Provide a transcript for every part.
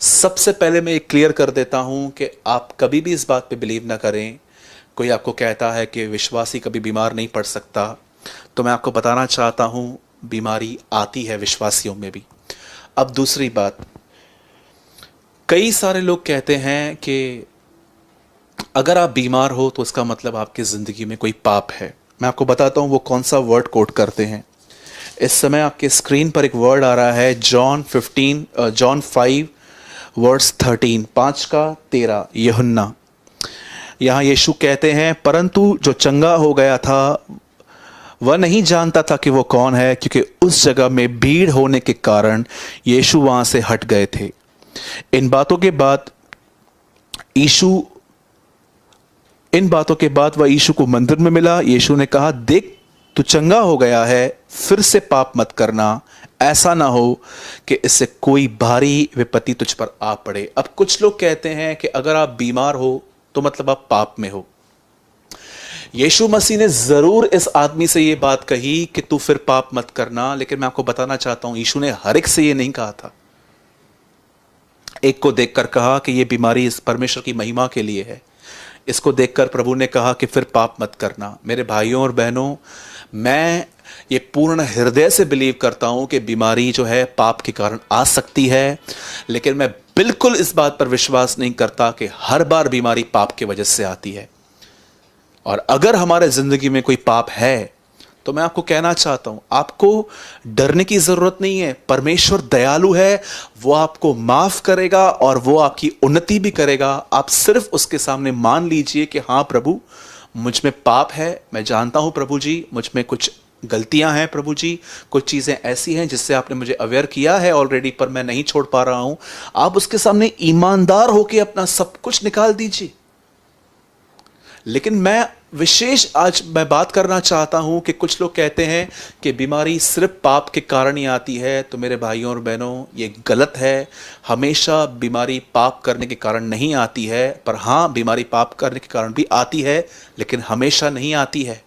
सबसे पहले मैं ये क्लियर कर देता हूं कि आप कभी भी इस बात पे बिलीव ना करें। कोई आपको कहता है कि विश्वासी कभी बीमार नहीं पड़ सकता, तो मैं आपको बताना चाहता हूं बीमारी आती है विश्वासियों में भी। अब दूसरी बात, कई सारे लोग कहते हैं कि अगर आप बीमार हो तो इसका मतलब आपकी ज़िंदगी में कोई पाप है। मैं आपको बताता हूँ वो कौन सा वर्ड कोट करते हैं। इस समय आपके स्क्रीन पर एक वर्ड आ रहा है, जॉन 5 वर्स 13, 5 का 13, यूहन्ना। यहाँ यीशु कहते हैं, परंतु जो चंगा हो गया था वह नहीं जानता था कि वो कौन है, क्योंकि उस जगह में भीड़ होने के कारण यीशु वहां से हट गए थे। इन बातों के बाद यीशु इन बातों के बाद वह यीशु को मंदिर में मिला। यीशु ने कहा, देख तू चंगा हो गया है, फिर से पाप मत करना, ऐसा ना हो कि इससे कोई भारी विपत्ति तुझ पर आ पड़े। अब कुछ लोग कहते हैं कि अगर आप बीमार हो तो मतलब आप पाप में हो। यीशु मसीह ने जरूर इस आदमी से यह बात कही कि तू फिर पाप मत करना, लेकिन मैं आपको बताना चाहता हूं यीशु ने हर एक से यह नहीं कहा था। एक को देखकर कहा कि यह बीमारी इस परमेश्वर की महिमा के लिए है। इसको देखकर प्रभु ने कहा कि फिर पाप मत करना। मेरे भाइयों और बहनों, मैं ये पूर्ण हृदय से बिलीव करता हूं कि बीमारी जो है पाप के कारण आ सकती है, लेकिन मैं बिल्कुल इस बात पर विश्वास नहीं करता कि हर बार बीमारी पाप की वजह से आती है। और अगर हमारे जिंदगी में कोई पाप है तो मैं आपको कहना चाहता हूं, आपको डरने की जरूरत नहीं है। परमेश्वर दयालु है, वो आपको माफ करेगा और वो आपकी उन्नति भी करेगा। आप सिर्फ उसके सामने मान लीजिए कि हाँ प्रभु, मुझ में पाप है, मैं जानता हूं प्रभु जी, मुझ में कुछ गलतियां हैं प्रभु जी, कुछ चीजें ऐसी हैं जिससे आपने मुझे अवेयर किया है ऑलरेडी, पर मैं नहीं छोड़ पा रहा हूं। आप उसके सामने ईमानदार होकर अपना सब कुछ निकाल दीजिए। लेकिन मैं विशेष आज मैं बात करना चाहता हूं कि कुछ लोग कहते हैं कि बीमारी सिर्फ पाप के कारण ही आती है। तो मेरे भाइयों और बहनों, ये गलत है। हमेशा बीमारी पाप करने के कारण नहीं आती है, पर हां, बीमारी पाप करने के कारण भी आती है, लेकिन हमेशा नहीं आती है।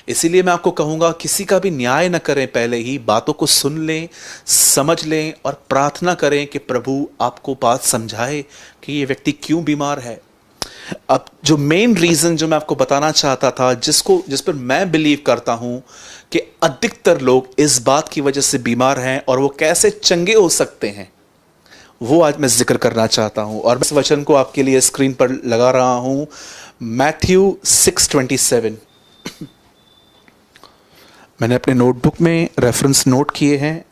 इसीलिए मैं आपको कहूंगा, किसी का भी न्याय न करें, पहले ही बातों को सुन लें, समझ लें और प्रार्थना करें कि प्रभु आपको बात समझाए कि ये व्यक्ति क्यों बीमार है। अब जो मेन रीजन जो मैं आपको बताना चाहता था, जिस पर मैं बिलीव करता हूं कि अधिकतर लोग इस बात की वजह से बीमार हैं और वो कैसे चंगे हो सकते हैं, वो आज मैं जिक्र करना चाहता हूं। और इस वचन को आपके लिए स्क्रीन पर लगा रहा हूं, मैथ्यू 6:27। मैंने अपने नोटबुक में रेफरेंस नोट किए हैं।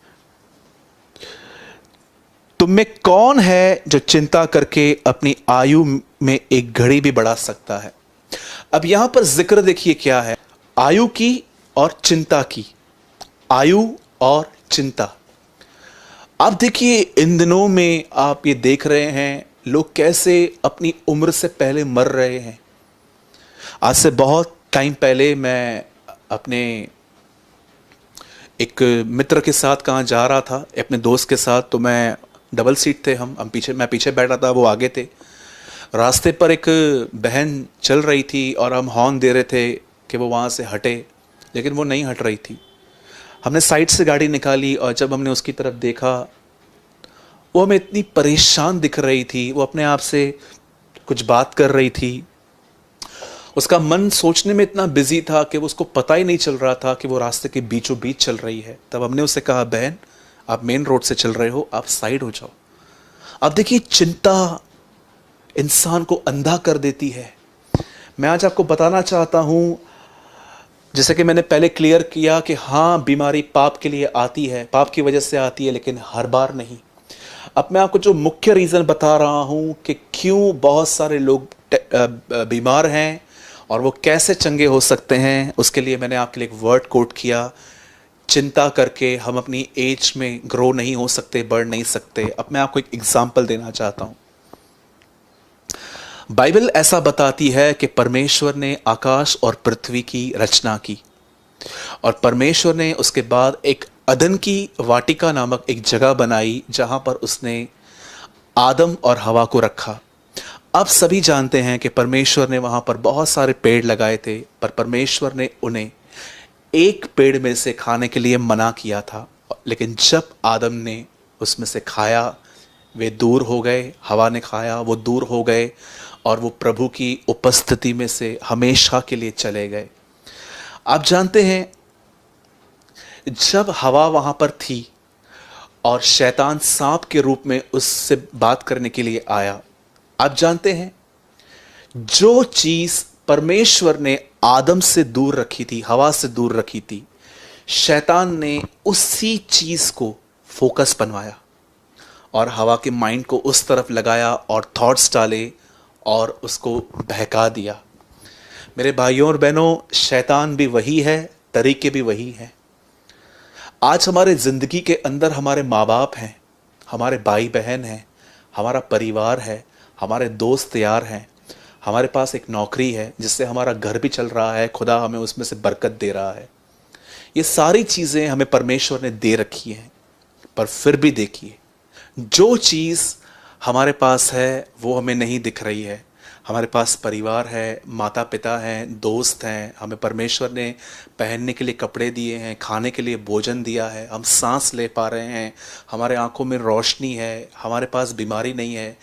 तुम में कौन है जो चिंता करके अपनी आयु में एक घड़ी भी बढ़ा सकता है। अब यहां पर जिक्र देखिए क्या है, आयु की और चिंता की। आयु और चिंता। अब देखिए, इन दिनों में आप ये देख रहे हैं लोग कैसे अपनी उम्र से पहले मर रहे हैं। आज से बहुत टाइम पहले मैं अपने एक मित्र के साथ कहाँ जा रहा था, अपने दोस्त के साथ। तो मैं डबल सीट थे, मैं पीछे बैठा था, वो आगे थे। रास्ते पर एक बहन चल रही थी और हम हॉर्न दे रहे थे कि वो वहाँ से हटे, लेकिन वो नहीं हट रही थी। हमने साइड से गाड़ी निकाली और जब हमने उसकी तरफ देखा, वो हमें इतनी परेशान दिख रही थी। वो अपने आप से कुछ बात कर रही थी, उसका मन सोचने में इतना बिजी था कि वो उसको पता ही नहीं चल रहा था कि वो रास्ते के बीचों बीच चल रही है। तब हमने उससे कहा, बहन आप मेन रोड से चल रहे हो, आप साइड हो जाओ। अब देखिए, चिंता इंसान को अंधा कर देती है। मैं आज आपको बताना चाहता हूं, जैसे कि मैंने पहले क्लियर किया कि हाँ, बीमारी पाप के लिए आती है, पाप की वजह से आती है, लेकिन हर बार नहीं। अब मैं आपको जो मुख्य रीजन बता रहा हूं कि क्यों बहुत सारे लोग बीमार हैं और वो कैसे चंगे हो सकते हैं, उसके लिए मैंने आपके लिए एक वर्ड कोट किया, चिंता करके हम अपनी एज में ग्रो नहीं हो सकते, बढ़ नहीं सकते। अब मैं आपको एक एग्जांपल देना चाहता हूं। बाइबल ऐसा बताती है कि परमेश्वर ने आकाश और पृथ्वी की रचना की और परमेश्वर ने उसके बाद एक अदन की वाटिका नामक एक जगह बनाई जहां पर उसने आदम और हवा को रखा। अब सभी जानते हैं कि परमेश्वर ने वहां पर बहुत सारे पेड़ लगाए थे, पर परमेश्वर ने उन्हें एक पेड़ में से खाने के लिए मना किया था। लेकिन जब आदम ने उसमें से खाया, वे दूर हो गए, हवा ने खाया, वो दूर हो गए और वो प्रभु की उपस्थिति में से हमेशा के लिए चले गए। आप जानते हैं, जब हवा वहां पर थी और शैतान सांप के रूप में उससे बात करने के लिए आया, आप जानते हैं, जो चीज परमेश्वर ने आदम से दूर रखी थी, हवा से दूर रखी थी, शैतान ने उसी चीज को फोकस बनवाया और हवा के माइंड को उस तरफ लगाया और थॉट्स डाले और उसको बहका दिया। मेरे भाइयों और बहनों, शैतान भी वही है, तरीके भी वही हैं। आज हमारे जिंदगी के अंदर हमारे माँ बाप हैं, हमारे भाई बहन हैं, हमारा परिवार है, हमारे दोस्त यार हैं, हमारे पास एक नौकरी है जिससे हमारा घर भी चल रहा है, खुदा हमें उसमें से बरकत दे रहा है। ये सारी चीज़ें हमें परमेश्वर ने दे रखी हैं, पर फिर भी देखिए, जो चीज़ हमारे पास है वो हमें नहीं दिख रही है। हमारे पास परिवार है, माता पिता हैं, दोस्त हैं, हमें परमेश्वर ने पहनने के लिए कपड़े दिए हैं, खाने के लिए भोजन दिया है, हम सांस ले पा रहे हैं, हमारे आंखों में रोशनी है, हमारे पास बीमारी नहीं है,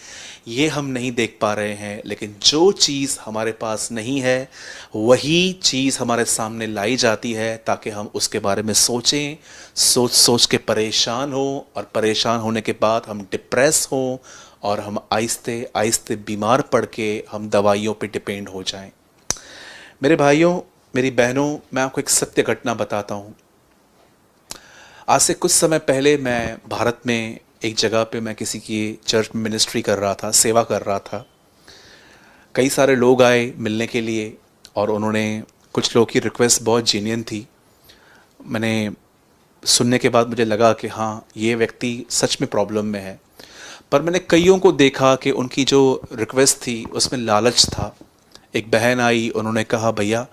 ये हम नहीं देख पा रहे हैं। लेकिन जो चीज़ हमारे पास नहीं है वही चीज़ हमारे सामने लाई जाती है ताकि हम उसके बारे में सोचें, सोच सोच के परेशान हो और परेशान होने के बाद हम डिप्रेस हों और हम आहिस्ते आहिस्ते बीमार पड़ के हम दवाइयों पे डिपेंड हो जाएं। मेरे भाइयों, मेरी बहनों, मैं आपको एक सत्य घटना बताता हूँ। आज से कुछ समय पहले मैं भारत में एक जगह पे मैं किसी की चर्च में मिनिस्ट्री कर रहा था, सेवा कर रहा था। कई सारे लोग आए मिलने के लिए और उन्होंने, कुछ लोगों की रिक्वेस्ट बहुत जेन्युइन थी। मैंने सुनने के बाद मुझे लगा कि हाँ, ये व्यक्ति सच में प्रॉब्लम में है। पर मैंने कईयों को देखा कि उनकी जो रिक्वेस्ट थी उसमें लालच था। एक बहन आई, उन्होंने कहा, भैया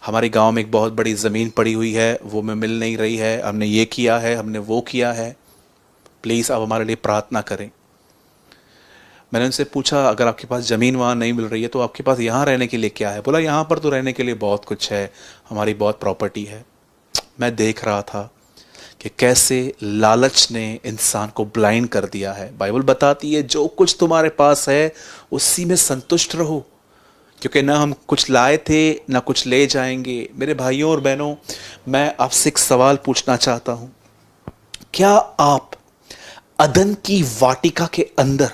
हमारे गांव में एक बहुत बड़ी ज़मीन पड़ी हुई है, वो में मिल नहीं रही है, हमने ये किया है, हमने वो किया है, प्लीज़ आप हमारे लिए प्रार्थना करें। मैंने उनसे पूछा, अगर आपके पास ज़मीन वहाँ नहीं मिल रही है तो आपके पास यहाँ रहने के लिए क्या है? बोला, यहाँ पर तो रहने के लिए बहुत कुछ है, हमारी बहुत प्रॉपर्टी है। मैं देख रहा था कि कैसे लालच ने इंसान को ब्लाइंड कर दिया है। बाइबल बताती है, जो कुछ तुम्हारे पास है उसी में संतुष्ट रहो, क्योंकि ना हम कुछ लाए थे ना कुछ ले जाएंगे। मेरे भाइयों और बहनों, मैं आपसे एक सवाल पूछना चाहता हूं, क्या आप अदन की वाटिका के अंदर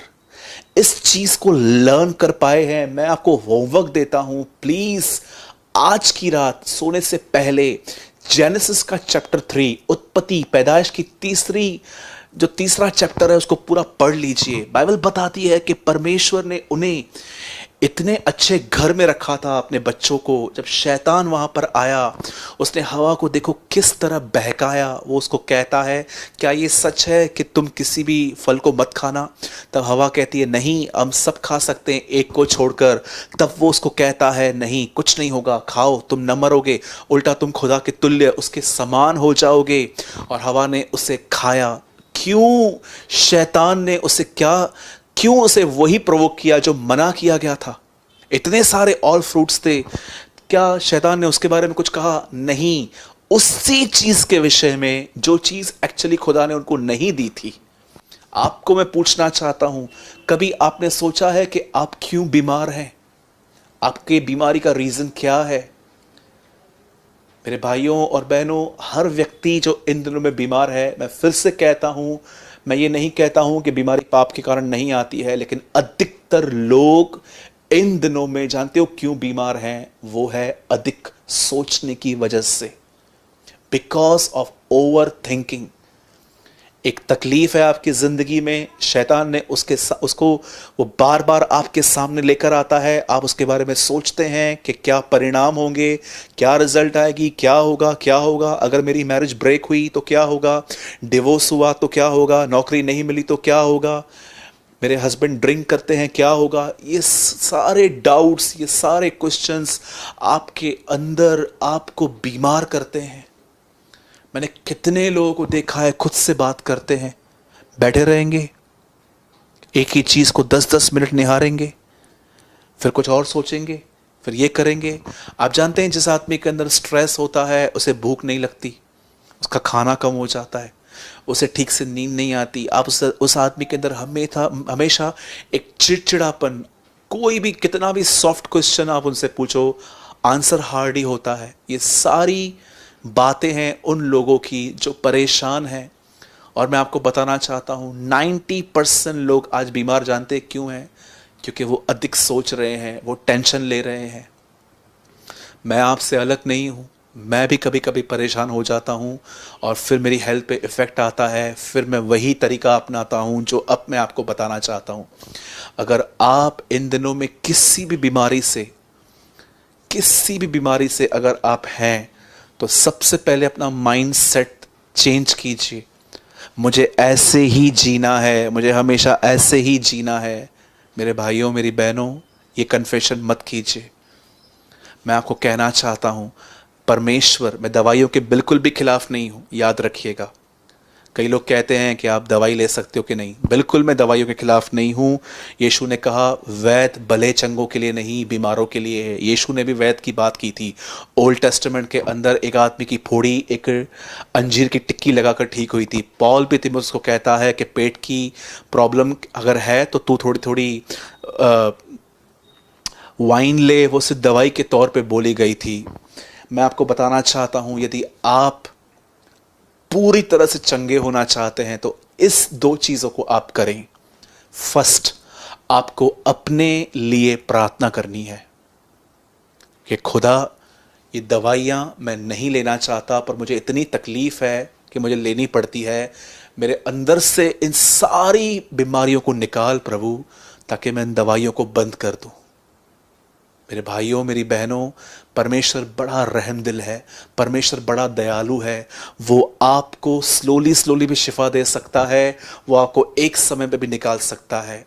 इस चीज को लर्न कर पाए हैं? मैं आपको होमवर्क देता हूं, प्लीज आज की रात सोने से पहले जेनेसिस का चैप्टर 3, उत्पत्ति, पैदाइश की तीसरा चैप्टर है, उसको पूरा पढ़ लीजिए। बाइबल बताती है कि परमेश्वर ने उन्हें इतने अच्छे घर में रखा था, अपने बच्चों को। जब शैतान वहां पर आया, उसने हवा को देखो किस तरह बहकाया। वो उसको कहता है, क्या ये सच है कि तुम किसी भी फल को मत खाना? तब हवा कहती है, नहीं, हम सब खा सकते हैं एक को छोड़कर। तब वो उसको कहता है, नहीं, कुछ नहीं होगा, खाओ, तुम न मरोगे, उल्टा तुम खुदा के तुल्य उसके समान हो जाओगे। और हवा ने उसे खाया। क्यों? शैतान ने उसे क्यों उसे वही प्रोवोक किया जो मना किया गया था। इतने सारे ऑल फ्रूट्स थे, क्या शैतान ने उसके बारे में कुछ कहा? नहीं, उसी चीज के विषय में जो चीज एक्चुअली खुदा ने उनको नहीं दी थी। आपको मैं पूछना चाहता हूं, कभी आपने सोचा है कि आप क्यों बीमार हैं? आपके बीमारी का रीजन क्या है? मेरे भाइयों और बहनों, हर व्यक्ति जो इन दिनों में बीमार है, मैं फिर से कहता हूं, मैं ये नहीं कहता हूं कि बीमारी पाप के कारण नहीं आती है, लेकिन अधिकतर लोग इन दिनों में जानते हो क्यों बीमार हैं? वो है अधिक सोचने की वजह से, बिकॉज ऑफ ओवर थिंकिंग। एक तकलीफ है आपकी जिंदगी में, शैतान ने उसको वो बार बार आपके सामने लेकर आता है। आप उसके बारे में सोचते हैं कि क्या परिणाम होंगे, क्या रिजल्ट आएगी, क्या होगा, अगर मेरी मैरिज ब्रेक हुई तो क्या होगा, डिवोर्स हुआ तो क्या होगा, नौकरी नहीं मिली तो क्या होगा, मेरे हस्बैंड ड्रिंक करते हैं क्या होगा। ये सारे डाउट्स, ये सारे क्वेश्चंस आपके अंदर आपको बीमार करते हैं। मैंने कितने लोगों को देखा है, खुद से बात करते हैं, बैठे रहेंगे, एक ही चीज को 10-10 मिनट निहारेंगे, फिर कुछ और सोचेंगे, फिर ये करेंगे। आप जानते हैं, जिस आदमी के अंदर स्ट्रेस होता है उसे भूख नहीं लगती, उसका खाना कम हो जाता है, उसे ठीक से नींद नहीं आती, आप उस आदमी के अंदर हमेशा हमेशा एक चिड़चिड़ापन, कोई भी कितना भी सॉफ्ट क्वेश्चन आप उनसे पूछो आंसर हार्ड ही होता है। ये सारी बातें हैं उन लोगों की जो परेशान हैं। और मैं आपको बताना चाहता हूँ 90% लोग आज बीमार जानते क्यों हैं? क्योंकि वो अधिक सोच रहे हैं, वो टेंशन ले रहे हैं। मैं आपसे अलग नहीं हूँ, मैं भी कभी कभी परेशान हो जाता हूँ और फिर मेरी हेल्थ पे इफ़ेक्ट आता है, फिर मैं वही तरीका अपनाता हूँ जो अब मैं आपको बताना चाहता हूँ। अगर आप इन दिनों में किसी भी बीमारी से अगर आप हैं, तो सबसे पहले अपना माइंड सेट चेंज कीजिए। मुझे ऐसे ही जीना है, मुझे हमेशा ऐसे ही जीना है। मेरे भाइयों, मेरी बहनों, ये कन्फेशन मत कीजिए। मैं आपको कहना चाहता हूं, परमेश्वर, मैं दवाइयों के बिल्कुल भी खिलाफ नहीं हूं, याद रखिएगा। कई लोग कहते हैं कि आप दवाई ले सकते हो कि नहीं, बिल्कुल मैं दवाइयों के खिलाफ नहीं हूं। यीशु ने कहा वैद भले चंगों के लिए नहीं, बीमारों के लिए है। यीशु ने भी वैद की बात की थी। ओल्ड टेस्टामेंट के अंदर एक आदमी की फोड़ी एक अंजीर की टिक्की लगाकर ठीक हुई थी। पॉल भी तिमुथियुस को कहता है कि पेट की प्रॉब्लम अगर है तो तू थोड़ी थोड़ी वाइन ले, वो सिर्फ दवाई के तौर पे बोली गई थी। मैं आपको बताना चाहता हूं, यदि आप पूरी तरह से चंगे होना चाहते हैं तो इस दो चीजों को आप करें। फर्स्ट, आपको अपने लिए प्रार्थना करनी है कि खुदा, ये दवाइयां मैं नहीं लेना चाहता, पर मुझे इतनी तकलीफ है कि मुझे लेनी पड़ती है। मेरे अंदर से इन सारी बीमारियों को निकाल प्रभु, ताकि मैं इन दवाइयों को बंद कर दूं। मेरे भाइयों, मेरी बहनों, परमेश्वर बड़ा रहमदिल है, परमेश्वर बड़ा दयालु है। वो आपको स्लोली भी शिफा दे सकता है, वो आपको एक समय पे भी निकाल सकता है।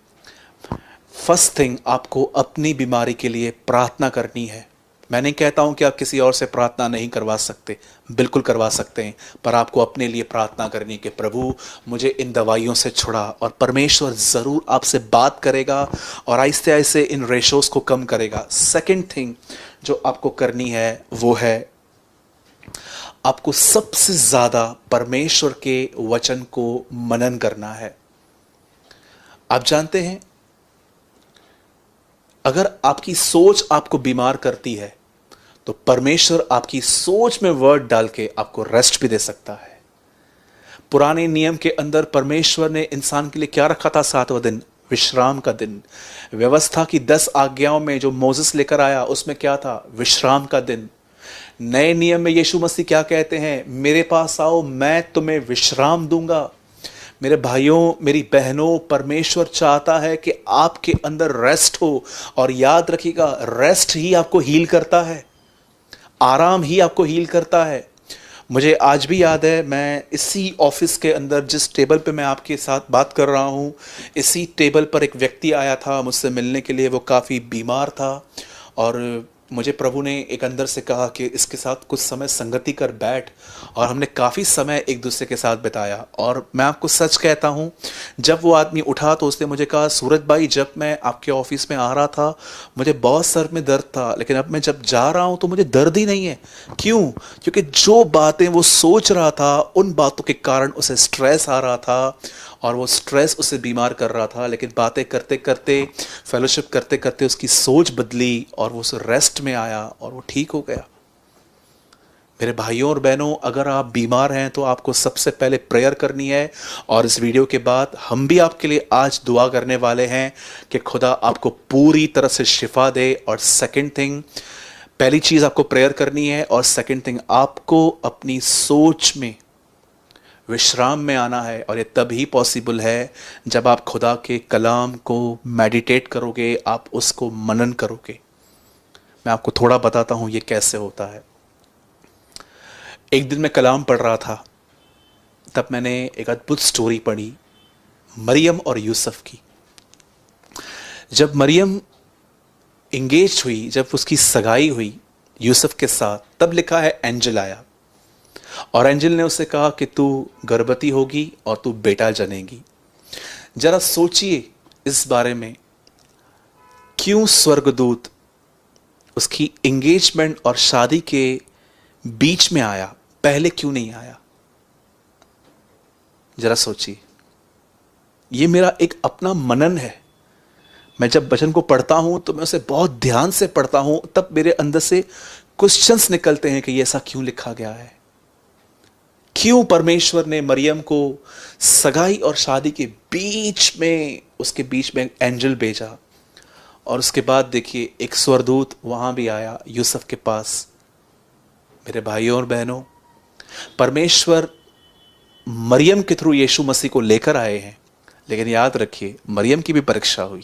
फर्स्ट थिंग, आपको अपनी बीमारी के लिए प्रार्थना करनी है। मैं नहीं कहता हूं कि आप किसी और से प्रार्थना नहीं करवा सकते, बिल्कुल करवा सकते हैं, पर आपको अपने लिए प्रार्थना करनी कि प्रभु मुझे इन दवाइयों से छुड़ा। और परमेश्वर ज़रूर आपसे बात करेगा और आहिस्ते आहिस्ते इन रेशोस को कम करेगा। सेकंड थिंग जो आपको करनी है वो है, आपको सबसे ज़्यादा परमेश्वर के वचन को मनन करना है। आप जानते हैं, अगर आपकी सोच आपको बीमार करती है तो परमेश्वर आपकी सोच में वर्ड डाल के आपको रेस्ट भी दे सकता है। पुराने नियम के अंदर परमेश्वर ने इंसान के लिए क्या रखा था? 7वां दिन, विश्राम का दिन। व्यवस्था की 10 आज्ञाओं में जो मोसेस लेकर आया उसमें क्या था? विश्राम का दिन। नए नियम में यीशु मसीह क्या कहते हैं? मेरे पास आओ, मैं तुम्हें विश्राम दूंगा। मेरे भाइयों, मेरी बहनों, परमेश्वर चाहता है कि आपके अंदर रेस्ट हो। और याद रखिएगा, रेस्ट ही आपको हील करता है, आराम ही आपको हील करता है। मुझे आज भी याद है, मैं इसी ऑफिस के अंदर जिस टेबल पे मैं आपके साथ बात कर रहा हूँ, इसी टेबल पर एक व्यक्ति आया था मुझसे मिलने के लिए। वो काफ़ी बीमार था और मुझे प्रभु ने एक अंदर से कहा कि इसके साथ कुछ समय संगति कर बैठ। और हमने काफ़ी समय एक दूसरे के साथ बिताया। और मैं आपको सच कहता हूँ, जब वो आदमी उठा तो उसने मुझे कहा, सूरज भाई, जब मैं आपके ऑफिस में आ रहा था मुझे बहुत सर में दर्द था, लेकिन अब मैं जब जा रहा हूँ तो मुझे दर्द ही नहीं है। क्यों? क्योंकि जो बातें वो सोच रहा था उन बातों के कारण उसे स्ट्रेस आ रहा था और वो स्ट्रेस उसे बीमार कर रहा था। लेकिन बातें करते करते, फेलोशिप करते करते उसकी सोच बदली और वो उस रेस्ट में आया और वो ठीक हो गया। मेरे भाइयों और बहनों, अगर आप बीमार हैं तो आपको सबसे पहले प्रेयर करनी है। और इस वीडियो के बाद हम भी आपके लिए आज दुआ करने वाले हैं कि खुदा आपको पूरी तरह से शिफा दे। और सेकंड थिंग, पहली चीज आपको प्रेयर करनी है और सेकंड थिंग आपको अपनी सोच में विश्राम में आना है। और ये तभी पॉसिबल है जब आप खुदा के कलाम को मेडिटेट करोगे, आप उसको मनन करोगे। मैं आपको थोड़ा बताता हूं ये कैसे होता है। एक दिन मैं कलाम पढ़ रहा था, तब मैंने एक अद्भुत स्टोरी पढ़ी, मरियम और यूसुफ की। जब मरियम इंगेज हुई, जब उसकी सगाई हुई यूसुफ के साथ, तब लिखा है एंजल आया और एंजल ने उसे कहा कि तू गर्भवती होगी और तू बेटा जनेगी। जरा सोचिए इस बारे में, क्यों स्वर्गदूत उसकी एंगेजमेंट और शादी के बीच में आया, पहले क्यों नहीं आया? जरा सोचिए, ये मेरा एक अपना मनन है। मैं जब वचन को पढ़ता हूं तो मैं उसे बहुत ध्यान से पढ़ता हूं, तब मेरे अंदर से क्वेश्चंस निकलते हैं कि ये ऐसा क्यों लिखा गया है। क्यों परमेश्वर ने मरियम को सगाई और शादी के बीच में, उसके बीच में एक एंजल भेजा। और उसके बाद देखिए एक स्वर्गदूत वहां भी आया यूसुफ के पास। मेरे भाइयों और बहनों, परमेश्वर मरियम के थ्रू यीशु मसीह को लेकर आए हैं, लेकिन याद रखिए मरियम की भी परीक्षा हुई।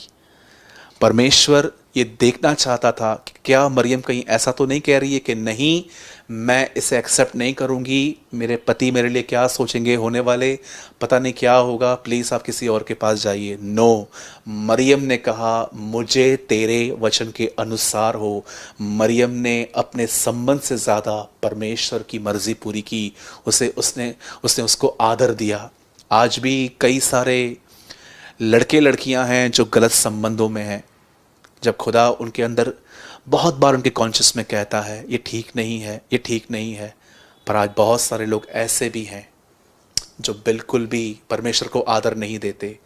परमेश्वर ये देखना चाहता था कि क्या मरियम कहीं ऐसा तो नहीं कह रही है कि नहीं, मैं इसे एक्सेप्ट नहीं करूंगी, मेरे पति मेरे लिए क्या सोचेंगे, होने वाले पता नहीं क्या होगा, प्लीज आप किसी और के पास जाइए। नो, मरियम ने कहा मुझे तेरे वचन के अनुसार हो। मरियम ने अपने संबंध से ज्यादा परमेश्वर की मर्जी पूरी की। उसने उसको आदर दिया। आज भी कई सारे लड़के लड़कियां हैं जो गलत संबंधों में हैं। जब खुदा उनके अंदर बहुत बार उनके कॉन्शियस में कहता है ये ठीक नहीं है, ये ठीक नहीं है, पर आज बहुत सारे लोग ऐसे भी हैं जो बिल्कुल भी परमेश्वर को आदर नहीं देते,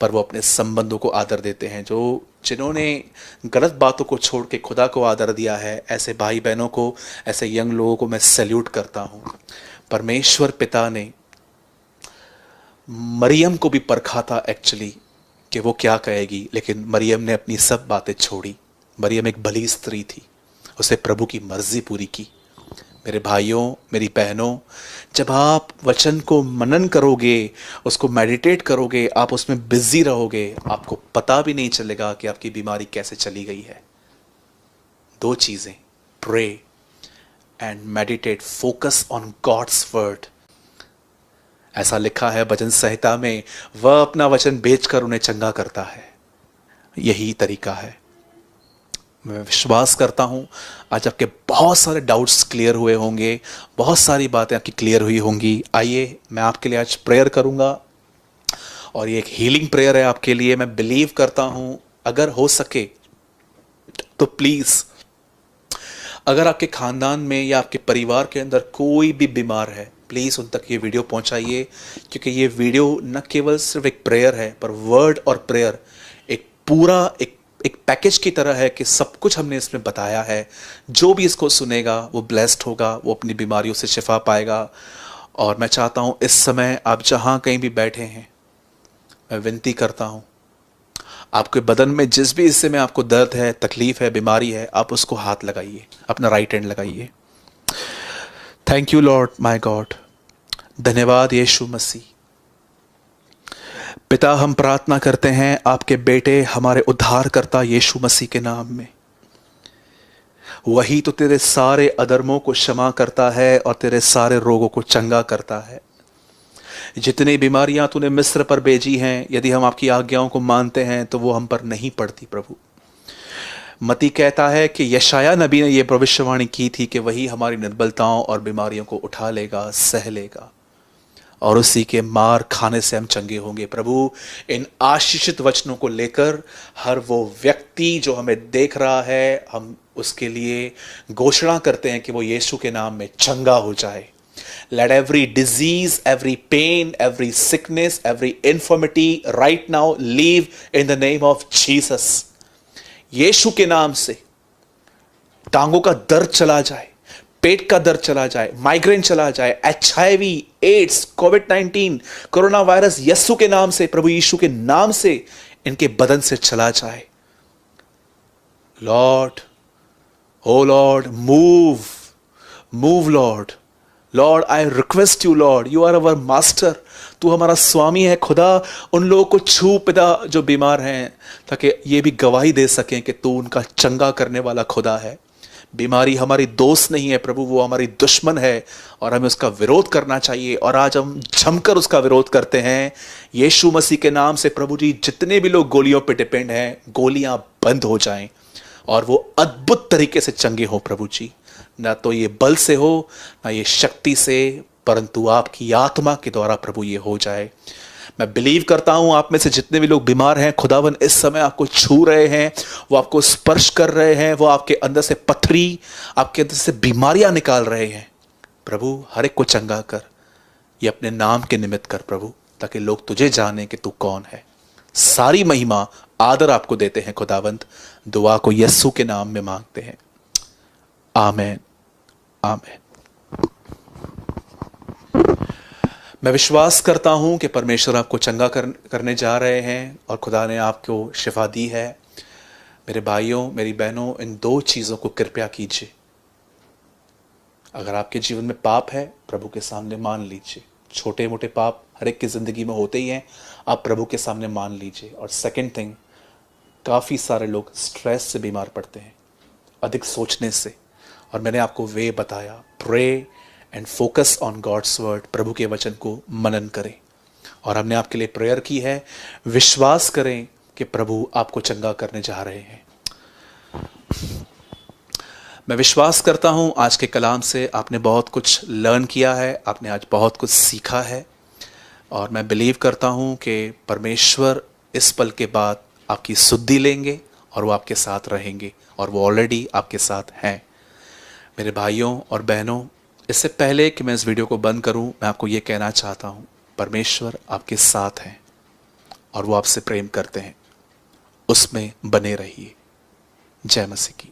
पर वो अपने संबंधों को आदर देते हैं। जिन्होंने गलत बातों को छोड़ के खुदा को आदर दिया है, ऐसे भाई बहनों को, ऐसे यंग लोगों को मैं सैल्यूट करता हूँ। परमेश्वर पिता ने मरियम को भी परखा था एक्चुअली कि वो क्या कहेगी, लेकिन मरियम ने अपनी सब बातें छोड़ी। मरियम एक भली स्त्री थी, उसे प्रभु की मर्जी पूरी की। मेरे भाइयों, मेरी बहनों, जब आप वचन को मनन करोगे, उसको मेडिटेट करोगे, आप उसमें बिजी रहोगे, आपको पता भी नहीं चलेगा कि आपकी बीमारी कैसे चली गई है। दो चीजें, pray and meditate, focus on God's word. ऐसा लिखा है भजन संहिता में, वह अपना वचन बेचकर उन्हें चंगा करता है। यही तरीका है। मैं विश्वास करता हूं आज आपके बहुत सारे डाउट्स क्लियर हुए होंगे, बहुत सारी बातें आपकी क्लियर हुई होंगी। आइए मैं आपके लिए आज प्रेयर करूंगा, और ये एक हीलिंग प्रेयर है आपके लिए। मैं बिलीव करता हूं अगर हो सके तो प्लीज, अगर आपके खानदान में या आपके परिवार के अंदर कोई भी बीमार है, प्लीज उन तक ये वीडियो पहुंचाइए, क्योंकि ये वीडियो न केवल सिर्फ एक प्रेयर है, पर वर्ड और प्रेयर एक पूरा एक पैकेज की तरह है कि सब कुछ हमने इसमें बताया है। जो भी इसको सुनेगा वो ब्लेस्ड होगा, वो अपनी बीमारियों से शिफा पाएगा। और मैं चाहता हूं इस समय आप जहां कहीं भी बैठे हैं, मैं विनती करता हूं, आपके बदन में जिस भी हिस्से में आपको दर्द है, तकलीफ है, बीमारी है, आप उसको हाथ लगाइए, अपना राइट हैंड लगाइए। Thank you Lord my God. धन्यवाद यीशु मसीह। पिता, हम प्रार्थना करते हैं आपके बेटे हमारे उद्धारकर्ता यीशु मसीह के नाम में। वही तो तेरे सारे अधर्मों को क्षमा करता है और तेरे सारे रोगों को चंगा करता है। जितनी बीमारियां तूने मिस्र पर भेजी हैं, यदि हम आपकी आज्ञाओं को मानते हैं तो वो हम पर नहीं पड़ती प्रभु। मती कहता है कि यशाया नबी ने यह भविष्यवाणी की थी कि वही हमारी निर्बलताओं और बीमारियों को उठा लेगा, सह लेगा, और उसी के मार खाने से हम चंगे होंगे। प्रभु, इन आशीषित वचनों को लेकर हर वो व्यक्ति जो हमें देख रहा है, हम उसके लिए घोषणा करते हैं कि वो यीशु के नाम में चंगा हो जाए। Let every disease, every pain, every sickness, every infirmity right now leave in the name of Jesus. यीशु के नाम से टांगों का दर्द चला जाए, पेट का दर्द चला जाए, माइग्रेन चला जाए, HIV, एड्स, कोविड-19, कोरोना वायरस यीशु के नाम से, प्रभु यीशु के नाम से इनके बदन से चला जाए। Lord, O lord, move lord. Lord, I request you lord, you are our master, तू हमारा स्वामी है। खुदा, उन लोगों को छू पिता जो बीमार हैं, ताकि ये भी गवाही दे सकें कि तू उनका चंगा करने वाला खुदा है। बीमारी हमारी दोस्त नहीं है प्रभु, वो हमारी दुश्मन है और हमें उसका विरोध करना चाहिए, और आज हम जमकर उसका विरोध करते हैं यीशु मसीह के नाम से। प्रभु जी, जितने भी लोग गोलियों पे डिपेंड हैं, गोलियां बंद हो जाएं और वो अद्भुत तरीके से चंगे हो प्रभु जी। ना तो ये बल से हो, ना ये शक्ति से, परंतु आपकी आत्मा के द्वारा प्रभु ये हो जाए। मैं बिलीव करता हूं आप में से जितने भी लोग बीमार हैं, खुदावन इस समय आपको छू रहे हैं, वो आपको स्पर्श कर रहे हैं, वो आपके अंदर से पथरी, आपके अंदर से बीमारियां निकाल रहे हैं। प्रभु, हर एक को चंगा कर, ये अपने नाम के निमित्त कर प्रभु, ताकि लोग तुझे जाने कि तू कौन है। सारी महिमा आदर आपको देते हैं खुदावंत। दुआ को यस्सु के नाम में मांगते हैं, आमीन आमीन। मैं विश्वास करता हूं कि परमेश्वर आपको चंगा करने जा रहे हैं और खुदा ने आपको शिफा दी है। मेरे भाइयों, मेरी बहनों, इन दो चीज़ों को कृपया कीजिए। अगर आपके जीवन में पाप है, प्रभु के सामने मान लीजिए। छोटे मोटे पाप हर एक की ज़िंदगी में होते ही हैं, आप प्रभु के सामने मान लीजिए। और सेकंड थिंग, काफ़ी सारे लोग स्ट्रेस से बीमार पड़ते हैं, अधिक सोचने से, और मैंने आपको वे बताया। Pray and focus on God's word, प्रभु के वचन को मनन करें। और हमने आपके लिए प्रेयर की है। विश्वास करें कि प्रभु आपको चंगा करने जा रहे हैं। मैं विश्वास करता हूं आज के कलाम से आपने बहुत कुछ लर्न किया है, आपने आज बहुत कुछ सीखा है। और मैं बिलीव करता हूं कि परमेश्वर इस पल के बाद आपकी सुधि लेंगे और वो आपके साथ रहेंगे, और वो ऑलरेडी आपके साथ हैं। मेरे भाइयों और बहनों, इससे पहले कि मैं इस वीडियो को बंद करूं, मैं आपको ये कहना चाहता हूं, परमेश्वर आपके साथ हैं और वो आपसे प्रेम करते हैं। उसमें बने रहिए। जय मसीह की।